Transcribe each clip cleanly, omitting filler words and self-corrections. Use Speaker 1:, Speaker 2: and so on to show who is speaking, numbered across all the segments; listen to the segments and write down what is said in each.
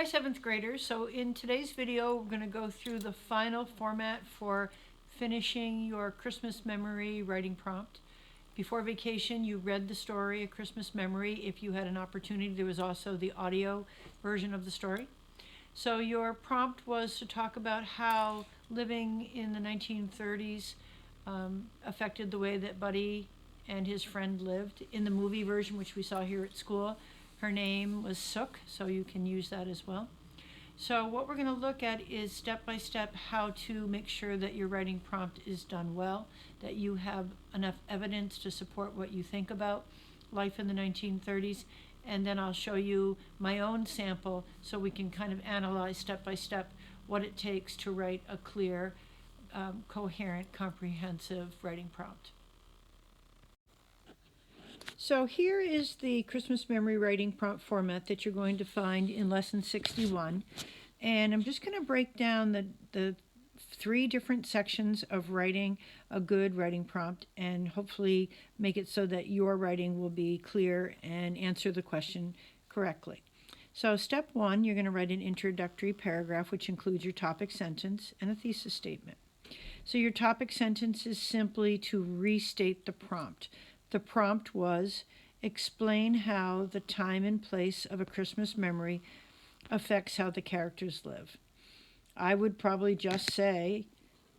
Speaker 1: Hi, 7th graders. So in today's video, we're going to go through the final format for finishing your Christmas memory writing prompt. Before vacation, you read the story, A Christmas Memory. If you had an opportunity, there was also the audio version of the story. So your prompt was to talk about how living in the 1930s affected the way that Buddy and his friend lived. In the movie version, which we saw here at school, her name was Sook, so you can use that as well. So what we're going to look at is step by step how to make sure that your writing prompt is done well, that you have enough evidence to support what you think about life in the 1930s, and then I'll show you my own sample so we can kind of analyze step by step what it takes to write a clear, coherent, comprehensive writing prompt. So here is the Christmas memory writing prompt format that you're going to find in lesson 61. And I'm just going to break down the three different sections of writing a good writing prompt and hopefully make it so that your writing will be clear and answer the question correctly. So step one, you're going to write an introductory paragraph which includes your topic sentence and a thesis statement. So your topic sentence is simply to restate the prompt. The prompt was, explain how the time and place of A Christmas Memory affects how the characters live. I would probably just say,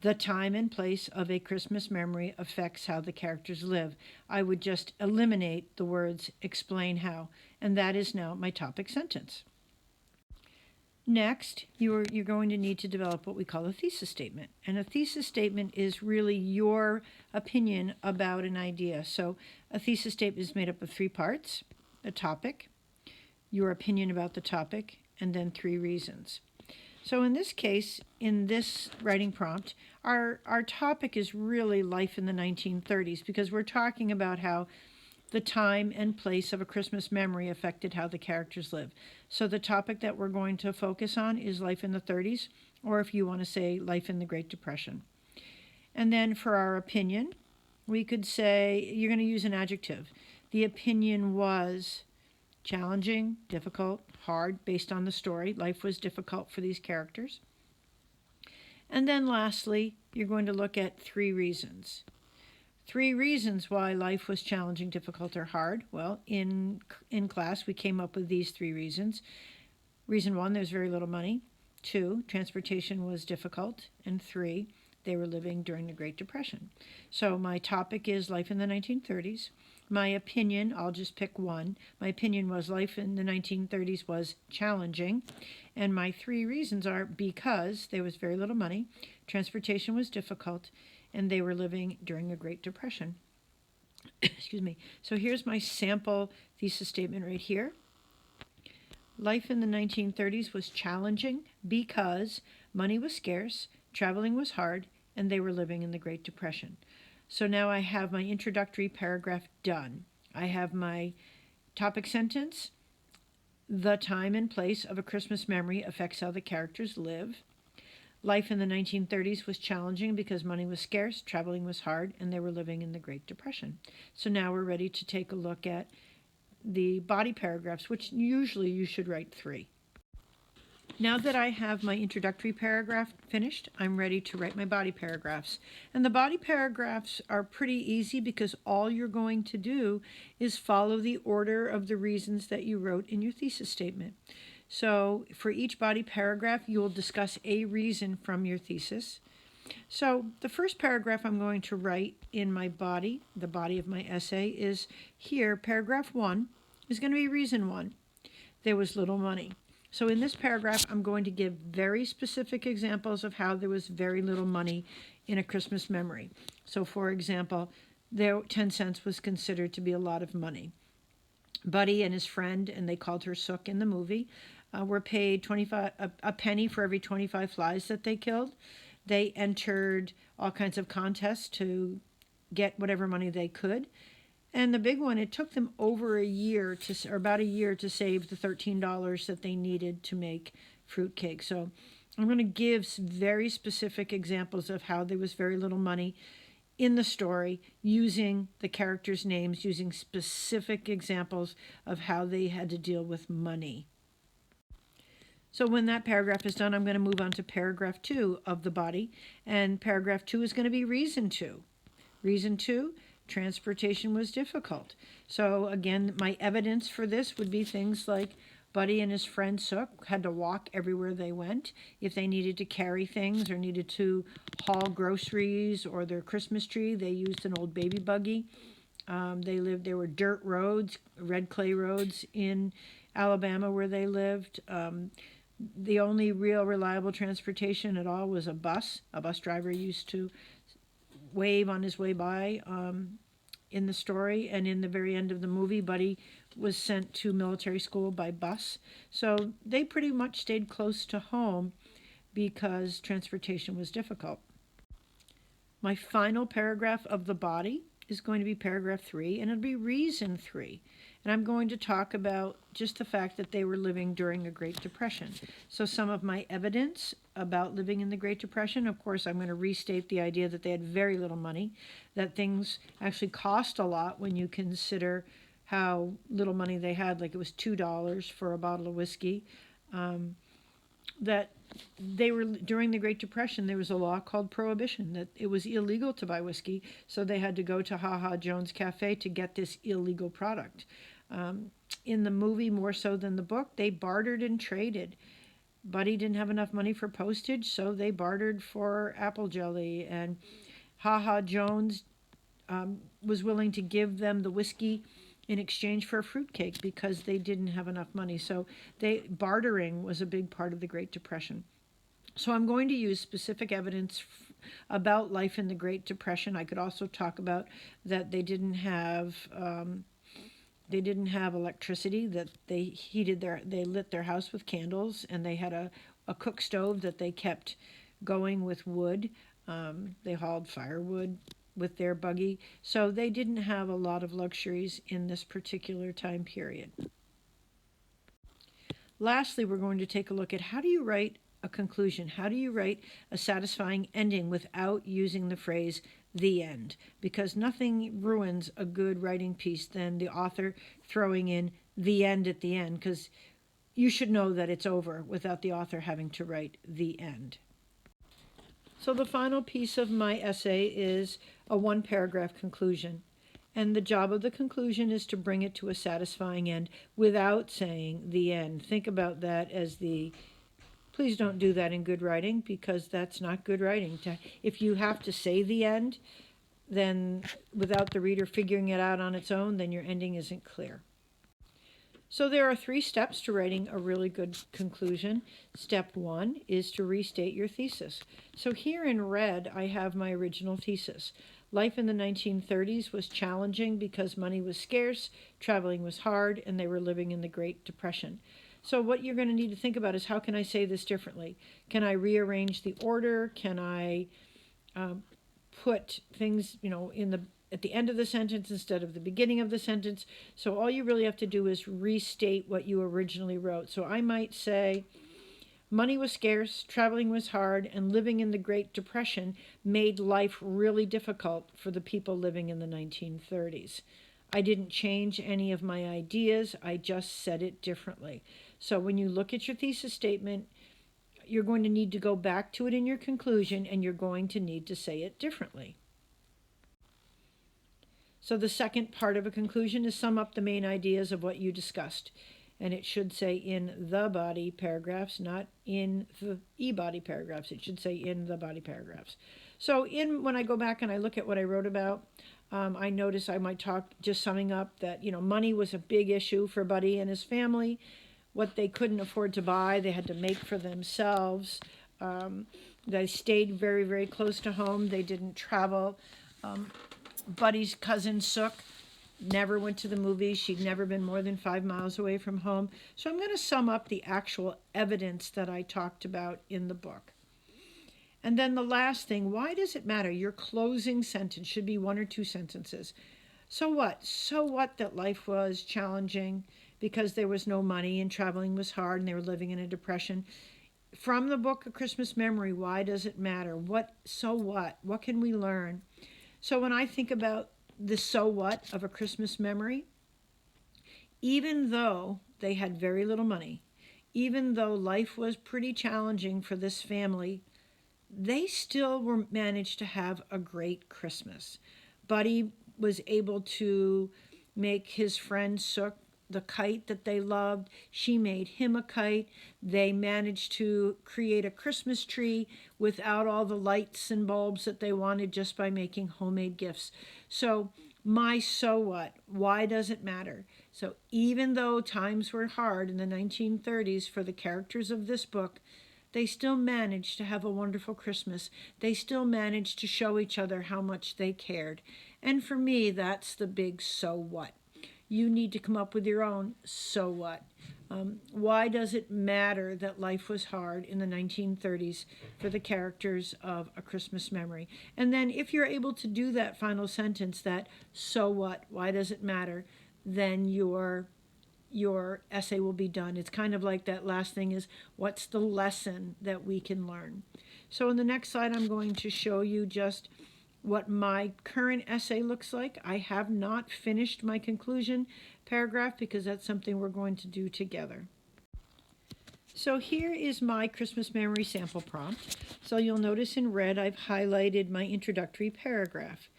Speaker 1: the time and place of A Christmas Memory affects how the characters live. I would just eliminate the words explain how, and that is now my topic sentence. Next, you're going to need to develop what we call a thesis statement. And a thesis statement is really your opinion about an idea. So a thesis statement is made up of three parts: a topic, your opinion about the topic, and then three reasons. So in this case, in this writing prompt, our topic is really life in the 1930s, because we're talking about how the time and place of A Christmas Memory affected how the characters live. So the topic that we're going to focus on is life in the 30s, or if you want to say life in the Great Depression. And then for our opinion, we could say, you're going to use an adjective. The opinion was challenging, difficult, hard, based on the story. Life was difficult for these characters. And then lastly, you're going to look at three reasons. Three reasons why life was challenging, difficult, or hard. Well, in class, we came up with these three reasons. Reason one, there's very little money. Two, transportation was difficult. And three, they were living during the Great Depression. So my topic is life in the 1930s. My opinion, I'll just pick one. My opinion was life in the 1930s was challenging. And my three reasons are because there was very little money, transportation was difficult, and they were living during a Great Depression. Excuse me. So here's my sample thesis statement right here. Life in the 1930s was challenging because money was scarce, traveling was hard, and they were living in the Great Depression. So now I have my introductory paragraph done. I have my topic sentence. The time and place of A Christmas Memory affects how the characters live. Life in the 1930s was challenging because money was scarce, traveling was hard, and they were living in the Great Depression. So now we're ready to take a look at the body paragraphs, which usually you should write three. Now that I have my introductory paragraph finished, I'm ready to write my body paragraphs. And the body paragraphs are pretty easy because all you're going to do is follow the order of the reasons that you wrote in your thesis statement. So for each body paragraph, you will discuss a reason from your thesis. So the first paragraph I'm going to write in my body, the body of my essay, is here. Paragraph 1 is going to be reason 1. There was little money. So in this paragraph, I'm going to give very specific examples of how there was very little money in A Christmas Memory. So for example, 10 cents was considered to be a lot of money. Buddy and his friend, and they called her Sook in the movie, were paid a penny for every 25 flies that they killed. They entered all kinds of contests to get whatever money they could. And the big one, it took them over a year or about a year to save the $13 that they needed to make fruitcake. So I'm going to give very specific examples of how there was very little money in the story, using the characters' names, using specific examples of how they had to deal with money. So when that paragraph is done, I'm going to move on to paragraph 2 of the body. And paragraph 2 is going to be reason 2. Reason 2, transportation was difficult. So again, my evidence for this would be things like Buddy and his friend Sook had to walk everywhere they went. If they needed to carry things or needed to haul groceries or their Christmas tree, they used an old baby buggy. There were dirt roads, red clay roads in Alabama where they lived. The only real reliable transportation at all was a bus. A bus driver used to wave on his way by in the story, and in the very end of the movie, Buddy was sent to military school by bus. So they pretty much stayed close to home because transportation was difficult. My final paragraph of the body is going to be paragraph 3, and it'll be reason 3. And I'm going to talk about just the fact that they were living during a Great Depression. So some of my evidence about living in the Great Depression, of course, I'm going to restate the idea that they had very little money, that things actually cost a lot when you consider how little money they had, like it was $2 for a bottle of whiskey. That they were, during the Great Depression, there was a law called Prohibition, that it was illegal to buy whiskey, so they had to go to Ha Ha Jones Cafe to get this illegal product. In the movie, more so than the book, they bartered and traded. Buddy didn't have enough money for postage, so they bartered for apple jelly, and Ha Ha Jones was willing to give them the whiskey in exchange for a fruitcake because they didn't have enough money. So bartering was a big part of the Great Depression. So I'm going to use specific evidence about life in the Great Depression. I could also talk about that they didn't have electricity, that they lit their house with candles, and they had a cook stove that they kept going with wood. They hauled firewood with their buggy. So they didn't have a lot of luxuries in this particular time period. Lastly, we're going to take a look at how do you write a conclusion? How do you write a satisfying ending without using the phrase the end? Because nothing ruins a good writing piece than the author throwing in the end at the end, because you should know that it's over without the author having to write the end. So the final piece of my essay is a one-paragraph conclusion. And the job of the conclusion is to bring it to a satisfying end without saying the end. Think about that as please don't do that in good writing, because that's not good writing. If you have to say the end, then without the reader figuring it out on its own, then your ending isn't clear. So there are 3 steps to writing a really good conclusion. Step 1 is to restate your thesis. So here in red, I have my original thesis. Life in the 1930s was challenging because money was scarce, traveling was hard, and they were living in the Great Depression. So what you're going to need to think about is, how can I say this differently? Can I rearrange the order? Can I put things, at the end of the sentence instead of the beginning of the sentence? So all you really have to do is restate what you originally wrote. So I might say, money was scarce, traveling was hard, and living in the Great Depression made life really difficult for the people living in the 1930s. I didn't change any of my ideas, I just said it differently. So when you look at your thesis statement, you're going to need to go back to it in your conclusion, and you're going to need to say it differently. So the second part of a conclusion is sum up the main ideas of what you discussed. And it should say in the body paragraphs, not in the e-body paragraphs. It should say in the body paragraphs. So when I go back and I look at what I wrote about, I notice I might talk, just summing up, that money was a big issue for Buddy and his family. What they couldn't afford to buy, they had to make for themselves. They stayed very, very close to home. They didn't travel. Buddy's cousin Sook never went to the movies. She'd never been more than 5 miles away from home. So I'm going to sum up the actual evidence that I talked about in the book. And then the last thing, why does it matter? Your closing sentence should be 1 or 2 sentences. So what? So what that life was challenging because there was no money and traveling was hard and they were living in a depression. From the book A Christmas Memory, why does it matter? So what? What can we learn? So when I think about the so what of A Christmas Memory, even though they had very little money, even though life was pretty challenging for this family, they still were managed to have a great Christmas. Buddy was able to make his friend Sook the kite that they loved. She made him a kite. They managed to create a Christmas tree without all the lights and bulbs that they wanted, just by making homemade gifts. So so what? Why does it matter? So even though times were hard in the 1930s for the characters of this book, they still managed to have a wonderful Christmas. They still managed to show each other how much they cared. And for me, that's the big so what. You need to come up with your own so what. Why does it matter that life was hard in the 1930s for the characters of A Christmas Memory? And then if you're able to do that final sentence, that so what, why does it matter, then your essay will be done. It's kind of like that last thing is, what's the lesson that we can learn? So in the next slide, I'm going to show you just what my current essay looks like. I have not finished my conclusion paragraph because that's something we're going to do together. So here is my Christmas Memory sample prompt. So you'll notice in red I've highlighted my introductory paragraph.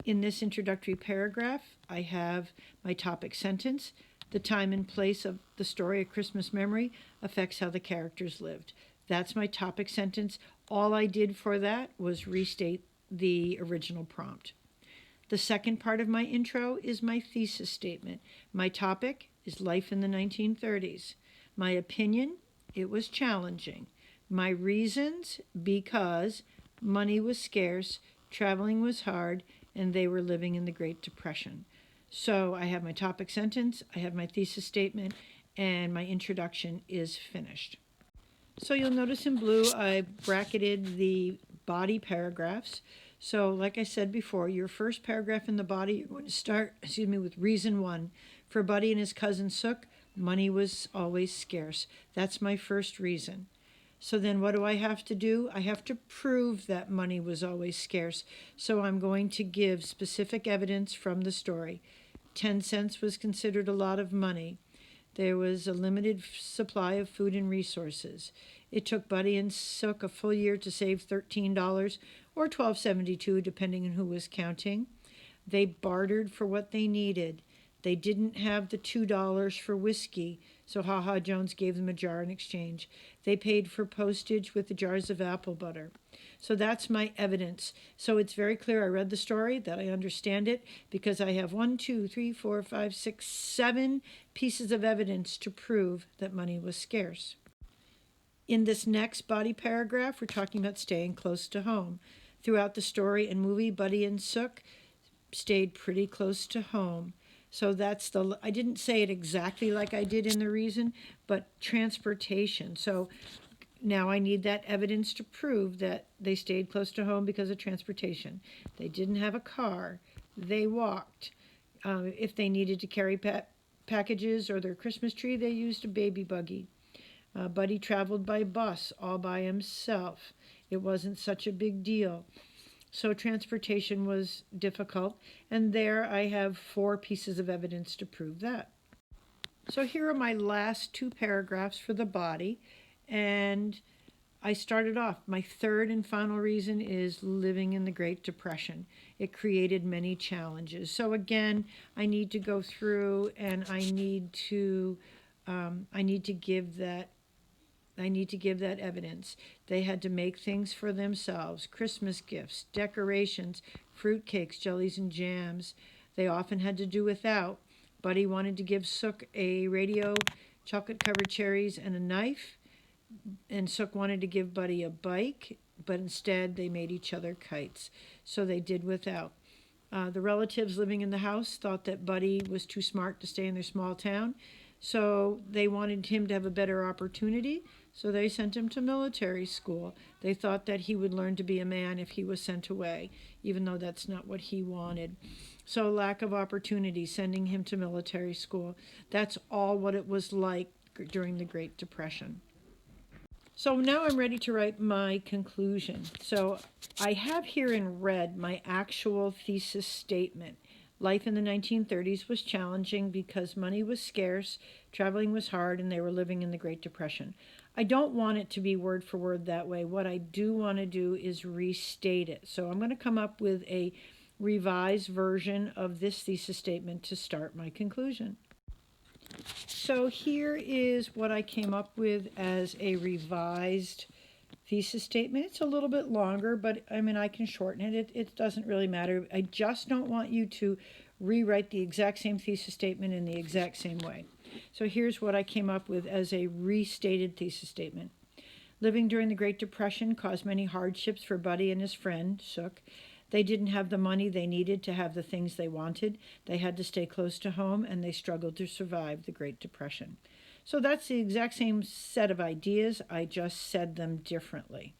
Speaker 1: In this introductory paragraph, I have my topic sentence. The time and place of the story A Christmas Memory affects how the characters lived. That's my topic sentence. All I did for that was restate the original prompt. The second part of my intro is my thesis statement. My topic is life in the 1930s. My opinion, it was challenging. My reasons, because money was scarce, traveling was hard, and they were living in the Great Depression. So I have my topic sentence, I have my thesis statement, and my introduction is finished. So you'll notice in blue I bracketed the body paragraphs. So like I said before, your first paragraph in the body, you're going to start, with reason one. For Buddy and his cousin Sook, money was always scarce. That's my first reason. So then what do I have to do? I have to prove that money was always scarce. So I'm going to give specific evidence from the story. 10 cents was considered a lot of money. There was a limited supply of food and resources. It took Buddy and Sook a full year to save $13 or $12.72, depending on who was counting. They bartered for what they needed. They didn't have the $2 for whiskey, so Ha Ha Jones gave them a jar in exchange. They paid for postage with the jars of apple butter. So that's my evidence. So it's very clear I read the story, that I understand it, because I have 7 pieces of evidence to prove that money was scarce. In this next body paragraph, we're talking about staying close to home. Throughout the story and movie, Buddy and Sook stayed pretty close to home. So I didn't say it exactly like I did in the reason, but transportation. So now I need that evidence to prove that they stayed close to home because of transportation. They didn't have a car. They walked. If they needed to carry packages or their Christmas tree, they used a baby buggy. Buddy traveled by bus all by himself. It wasn't such a big deal. So transportation was difficult, and there I have 4 pieces of evidence to prove that. So here are my last 2 paragraphs for the body, and I started off. My third and final reason is living in the Great Depression. It created many challenges. So again, I need to go through and I need to give that evidence. They had to make things for themselves: Christmas gifts, decorations, fruit cakes, jellies, and jams. They often had to do without. Buddy wanted to give Sook a radio, chocolate-covered cherries, and a knife. And Sook wanted to give Buddy a bike, but instead they made each other kites. So they did without. The relatives living in the house thought that Buddy was too smart to stay in their small town, so they wanted him to have a better opportunity, so they sent him to military school. They thought that he would learn to be a man if he was sent away, even though that's not what he wanted. So lack of opportunity, sending him to military school. That's all what it was like during the Great Depression. So now I'm ready to write my conclusion. So I have here in red my actual thesis statement. Life in the 1930s was challenging because money was scarce, traveling was hard, and they were living in the Great Depression. I don't want it to be word for word that way. What I do want to do is restate it. So I'm going to come up with a revised version of this thesis statement to start my conclusion. So here is what I came up with as a revised thesis statement. It's a little bit longer, but I mean, I can shorten it. It doesn't really matter. I just don't want you to rewrite the exact same thesis statement in the exact same way. So here's what I came up with as a restated thesis statement. Living during the Great Depression caused many hardships for Buddy and his friend, Sook. They didn't have the money they needed to have the things they wanted. They had to stay close to home, and they struggled to survive the Great Depression. So that's the exact same set of ideas. I just said them differently.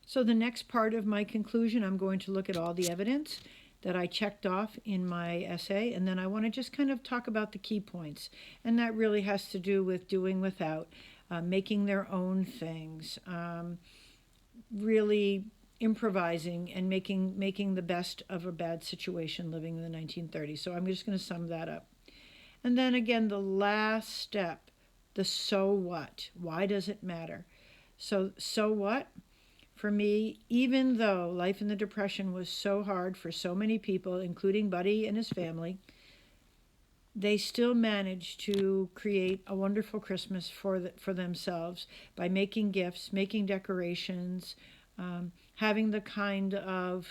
Speaker 1: So the next part of my conclusion, I'm going to look at all the evidence that I checked off in my essay, and then I want to just kind of talk about the key points. And that really has to do with doing without, making their own things, really improvising and making the best of a bad situation living in the 1930s. So I'm just going to sum that up. And then again, the last step, the so what. Why does it matter? So what? For me, even though life in the Depression was so hard for so many people, including Buddy and his family, they still managed to create a wonderful Christmas for themselves by making gifts, making decorations, having the kind of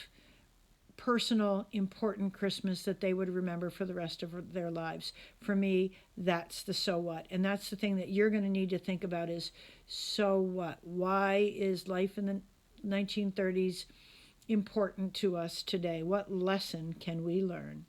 Speaker 1: personal, important Christmas that they would remember for the rest of their lives. For me, that's the so what. And that's the thing that you're going to need to think about is, so what? Why is life in the 1930s important to us today? What lesson can we learn?